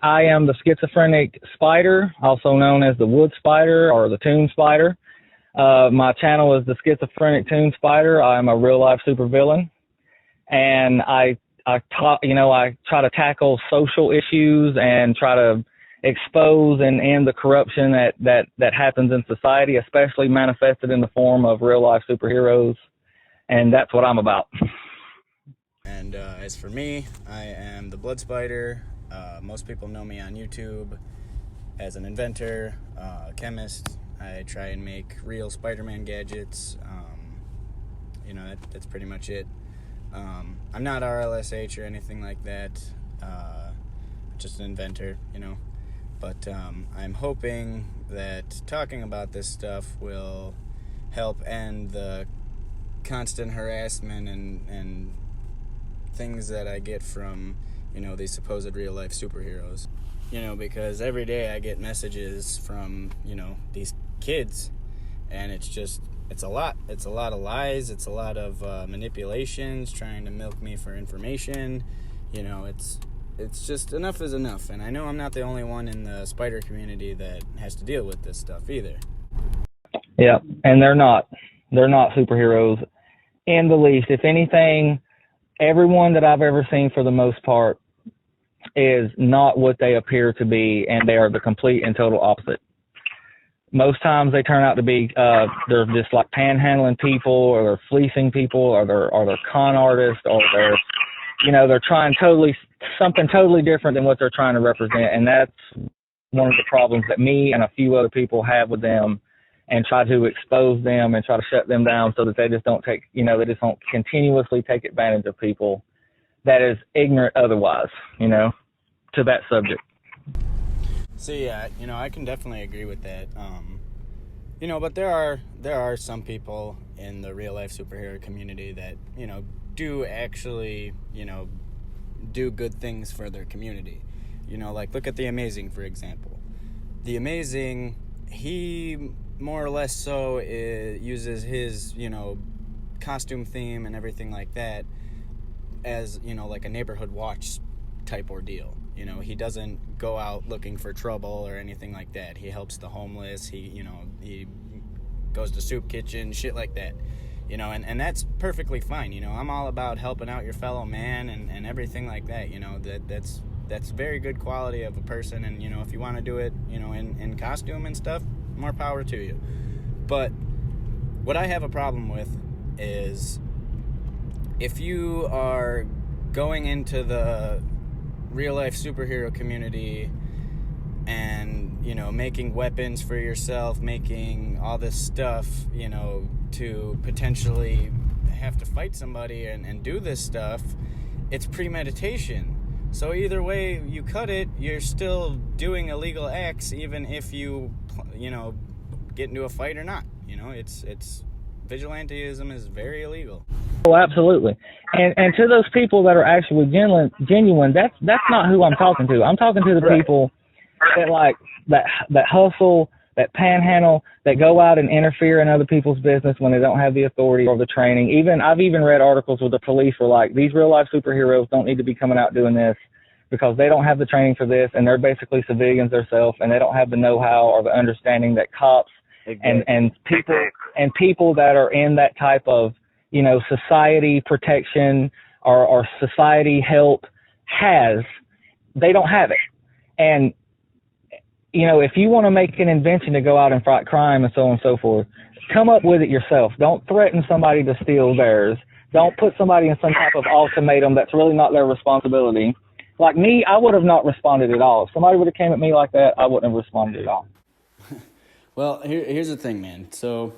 I am the schizophrenic Spyder, also known as the Wood Spyder or the Toon Spyder. My channel is the Schizophrenic Toon Spyder. I'm a real life supervillain, and I try to tackle social issues and try to expose and end the corruption that happens in society, especially manifested in the form of real life superheroes, and that's what I'm about. And as for me, I am the Blood Spyder. Most people know me on YouTube as an inventor, chemist. I try and make real Spider-Man gadgets. That's pretty much it. I'm not RLSH or anything like that. Just an inventor, But I'm hoping that talking about this stuff will help end the constant harassment and things that I get from, these supposed real-life superheroes. Because every day I get messages from, these kids, and it's a lot. It's a lot of lies. It's a lot of manipulations, trying to milk me for information. It's just enough is enough. And I know I'm not the only one in the Spyder community that has to deal with this stuff either. Yeah, and they're not superheroes in the least. If anything, everyone that I've ever seen, for the most part, is not what they appear to be, and they are the complete and total opposite. Most times they turn out to be they're just like panhandling people, or they're fleecing people, or they're con artists, or they're trying something totally different than what they're trying to represent. And that's one of the problems that me and a few other people have with them, and try to expose them and try to shut them down so that they just don't continuously take advantage of people that is ignorant otherwise, to that subject. So yeah, I can definitely agree with that. But there are some people in the real life superhero community that, do actually, do good things for their community. Like look at The Amazing, for example. The Amazing, he more or less so uses his, costume theme and everything like that as, like a neighborhood watch type ordeal. He doesn't go out looking for trouble or anything like that. He helps the homeless. He goes to soup kitchen, shit like that. And that's perfectly fine. I'm all about helping out your fellow man and everything like that. That's very good quality of a person. And, if you want to do it, in costume and stuff, more power to you. But what I have a problem with is if you are going into the real life superhero community and making weapons for yourself, making all this stuff to potentially have to fight somebody and do this stuff, it's premeditation. So either way you cut it, you're still doing illegal acts, even if you get into a fight or not. It's vigilantism is very illegal. Oh, absolutely. And to those people that are actually genuine, that's not who I'm talking to. I'm talking to the people that hustle, that panhandle, that go out and interfere in other people's business when they don't have the authority or the training. I've even read articles where the police were like, these real life superheroes don't need to be coming out doing this because they don't have the training for this, and they're basically civilians themselves, and they don't have the know-how or the understanding that cops and people that are in that type of society protection or society help they don't have it. And if you want to make an invention to go out and fight crime and so on and so forth, come up with it yourself. Don't threaten somebody to steal theirs. Don't put somebody in some type of ultimatum that's really not their responsibility. Like me, I would have not responded at all. If somebody would have came at me like that, I wouldn't have responded at all. Well, here's the thing, man. So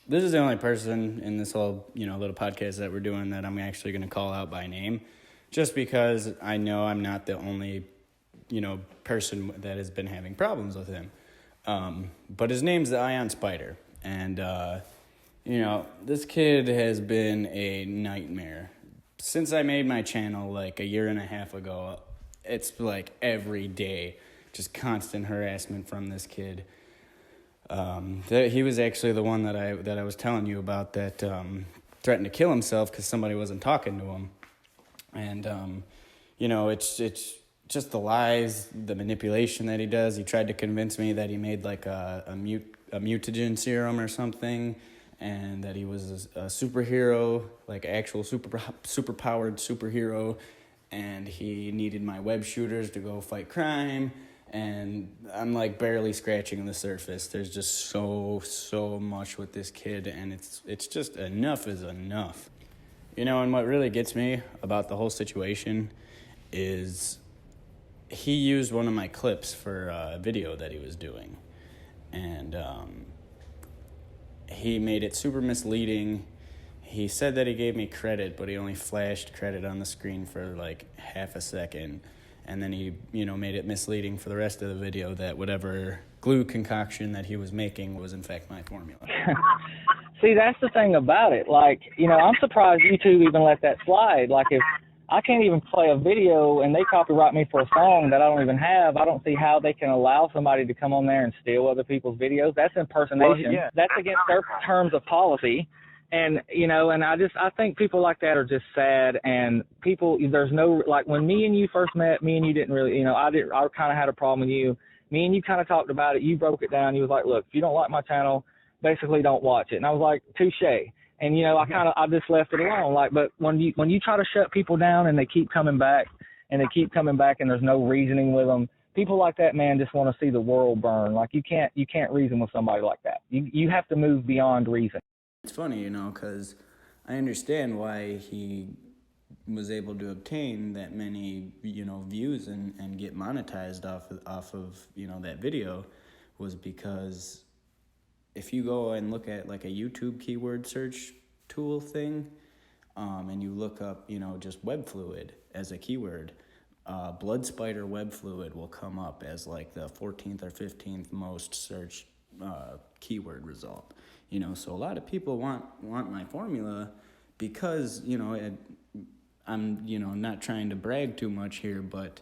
this is the only person in this whole, little podcast that we're doing that I'm actually going to call out by name, just because I know I'm not the only, person that has been having problems with him. But his name's the Ion Spyder. And, this kid has been a nightmare. Since I made my channel like a year and a half ago, it's like every day, just constant harassment from this kid. He was actually the one that I was telling you about that threatened to kill himself because somebody wasn't talking to him. And, it's just the lies, the manipulation that he does. He tried to convince me that he made like a mutagen serum or something, and that he was a superhero, like actual super powered superhero, and he needed my web shooters to go fight crime. And I'm like barely scratching the surface. There's just so much with this kid, and it's just enough is enough. You know, and what really gets me about the whole situation is he used one of my clips for a video that he was doing, and he made it super misleading. He said that he gave me credit, but he only flashed credit on the screen for like half a second, and then he, made it misleading for the rest of the video that whatever glue concoction that he was making was in fact my formula. See, that's the thing about it. Like, I'm surprised YouTube even let that slide. Like, if I can't even play a video and they copyright me for a song that I don't even have, I don't see how they can allow somebody to come on there and steal other people's videos. That's impersonation. Well, yeah. That's against their terms of policy. And, and I think people like that are just sad, and people, there's no, like when me and you first met, me and you didn't really, I kind of had a problem with you. Me and you kind of talked about it. You broke it down. You was like, look, if you don't like my channel, basically don't watch it. And I was like, touche. And, I just left it alone. Like, but when you try to shut people down and they keep coming back and there's no reasoning with them, people like that, man, just want to see the world burn. Like, you can't reason with somebody like that. You have to move beyond reason. It's funny, because I understand why he was able to obtain that many, views and get monetized off of that video, was because if you go and look at like a YouTube keyword search tool thing, and you look up, just web fluid as a keyword, blood spider web fluid will come up as like the 14th or 15th most searched keyword result. So a lot of people want my formula because, I'm, not trying to brag too much here, but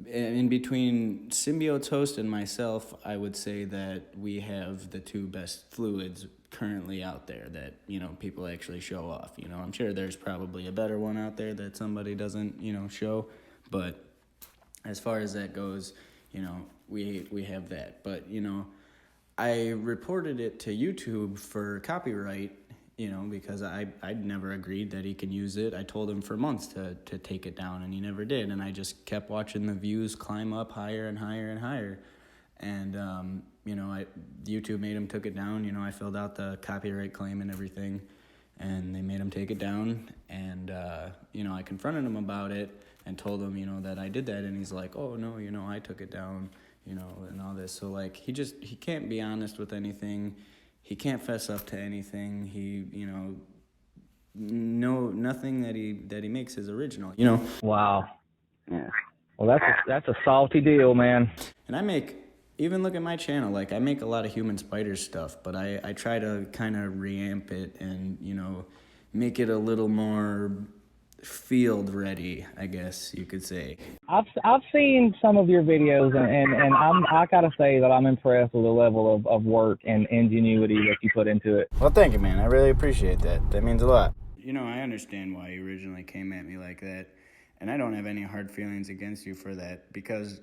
in between Symbiote's host and myself, I would say that we have the two best fluids currently out there that, people actually show off. I'm sure there's probably a better one out there that somebody doesn't, show, but as far as that goes, we have that. But, I reported it to YouTube for copyright, because I'd never agreed that he can use it. I told him for months to take it down, and he never did. And I just kept watching the views climb up higher and higher and higher. And, YouTube made him took it down. I filled out the copyright claim and everything, and they made him take it down. And, I confronted him about it and told him, that I did that. And he's like, oh, no, I took it down. And all this. So, like, he can't be honest with anything. He can't fess up to anything. He, nothing that he makes is original, Wow. Yeah. Well, that's a salty deal, man. And even look at my channel, like, I make a lot of human Spyder stuff, but I try to kind of reamp it and, make it a little more field ready, I guess you could say. I've seen some of your videos, and I gotta say that I'm impressed with the level of work and ingenuity that you put into it. Well, thank you, man. I really appreciate that. That means a lot. I understand why you originally came at me like that, and I don't have any hard feelings against you for that, because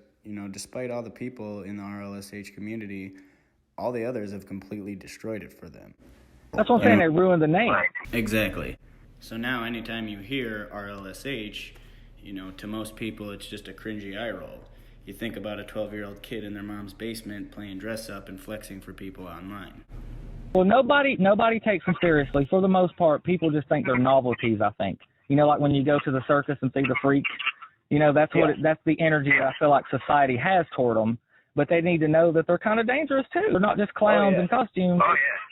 despite all the people in the RLSH community, all the others have completely destroyed it for them. That's what I'm saying. They ruined the name. Exactly. So now anytime you hear RLSH, to most people it's just a cringy eye roll. You think about a 12-year-old kid in their mom's basement playing dress up and flexing for people online. Well, nobody takes them seriously. For the most part, people just think they're novelties, I think. Like when you go to the circus and see the freaks, that's that's the energy that I feel like society has toward them. But they need to know that they're kind of dangerous too. They're not just clowns in costumes.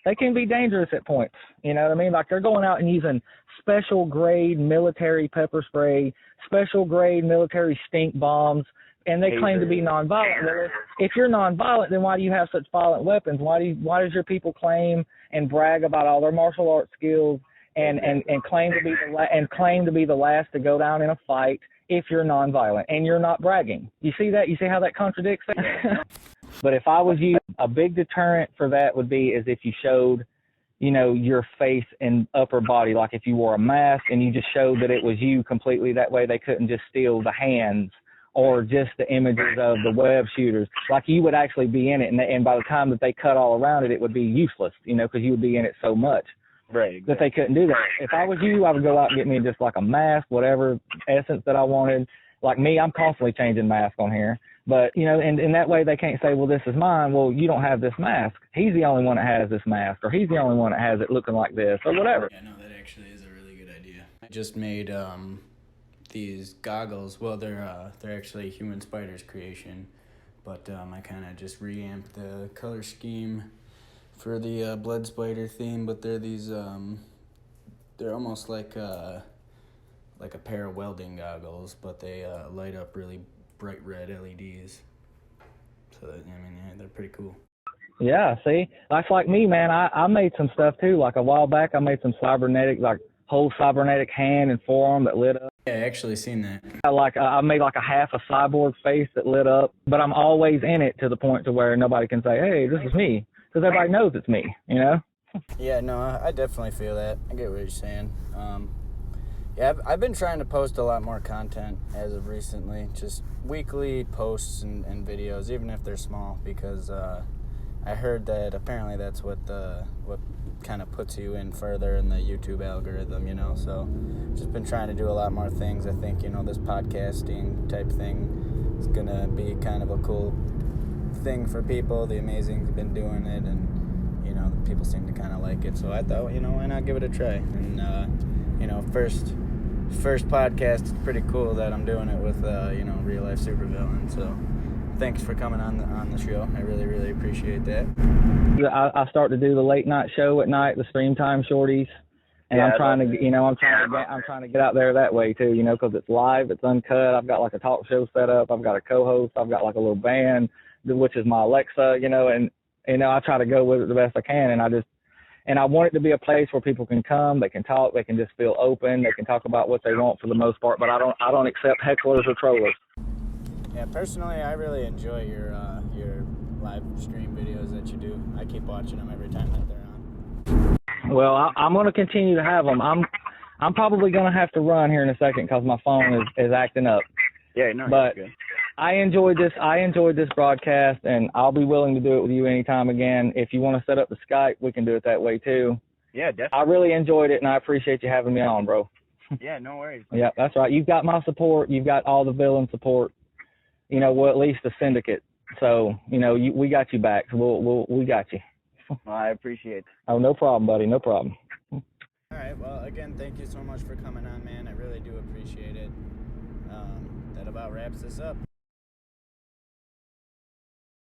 They can be dangerous at points. You know what I mean? Like, they're going out and using special grade military pepper spray, special grade military stink bombs, and they claim to be nonviolent. If you're nonviolent, then why do you have such violent weapons? Why does your people claim and brag about all their martial arts skills and claim to be the last to go down in a fight if you're nonviolent and you're not bragging? You see that? You see how that contradicts it? But if I was you, a big deterrent for that would be is if you showed, your face and upper body, like if you wore a mask and you just showed that it was you completely. That way they couldn't just steal the hands or just the images of the web shooters. Like you would actually be in it, and by the time that they cut all around it, it would be useless, you know, because you would be in it so much. Right. Exactly. That they couldn't do that. If I was you, I would go out and get me just like a mask, whatever essence that I wanted. Like me, I'm constantly changing masks on here. But, you know, and in that way they can't say, well, this is mine. Well, you don't have this mask. He's the only one that has this mask, or he's the only one that has it looking like this, or whatever. Yeah, no, that actually is a really good idea. I just made these goggles. Well, they're actually Human Spyder's creation, but I kind of just reamped the color scheme for the blood spider theme. But they're these they're almost like a pair of welding goggles, but they light up really bright red LEDs. So that, I mean, yeah, they're pretty cool. Yeah, see, that's like me, man. I made some stuff too. Like a while back, I made some cybernetic, like whole cybernetic hand and forearm that lit up. Yeah, I actually seen that. I made like a half a cyborg face that lit up, but I'm always in it to the point to where nobody can say, hey, this is me, because everybody knows it's me, you know? Yeah, no, I definitely feel that. I get what you're saying. Yeah, I've been trying to post a lot more content as of recently, just weekly posts and videos, even if they're small, because I heard that apparently that's what kind of puts you in further in the YouTube algorithm, you know, so just been trying to do a lot more things. I think, you know, this podcasting type thing is going to be kind of a cool thing for people. The Amazing's been doing it, and, you know, people seem to kind of like it, so I thought, you know, why not give it a try? And, you know, first podcast, it's pretty cool that I'm doing it with, you know, real life supervillain, so thanks for coming on the show. I really, really appreciate that. I start to do the late night show at night, the stream time shorties, and yeah, I'm trying to get out there that way too, you know, because it's live, it's uncut. I've got like a talk show set up. I've got a co-host. I've got like a little band, which is my Alexa, you know, and you know I try to go with it the best I can, and I want it to be a place where people can come, they can talk, they can just feel open, they can talk about what they want for the most part. But I don't accept hecklers or trollers. Yeah, personally, I really enjoy your live stream videos that you do. I keep watching them every time that they're on. Well, I'm going to continue to have them. I'm probably going to have to run here in a second because my phone is acting up. Yeah, no, but good. I enjoyed this broadcast, and I'll be willing to do it with you anytime again. If you want to set up the Skype, we can do it that way too. Yeah, definitely. I really enjoyed it, and I appreciate you having me on, bro. Yeah, no worries. Yeah, that's right. You've got my support. You've got all the villain support. You know, well, at least the syndicate. So, you know, we got you back. We got you. Well, I appreciate it. Oh, no problem, buddy. No problem. All right. Well, again, thank you so much for coming on, man. I really do appreciate it. That about wraps this up.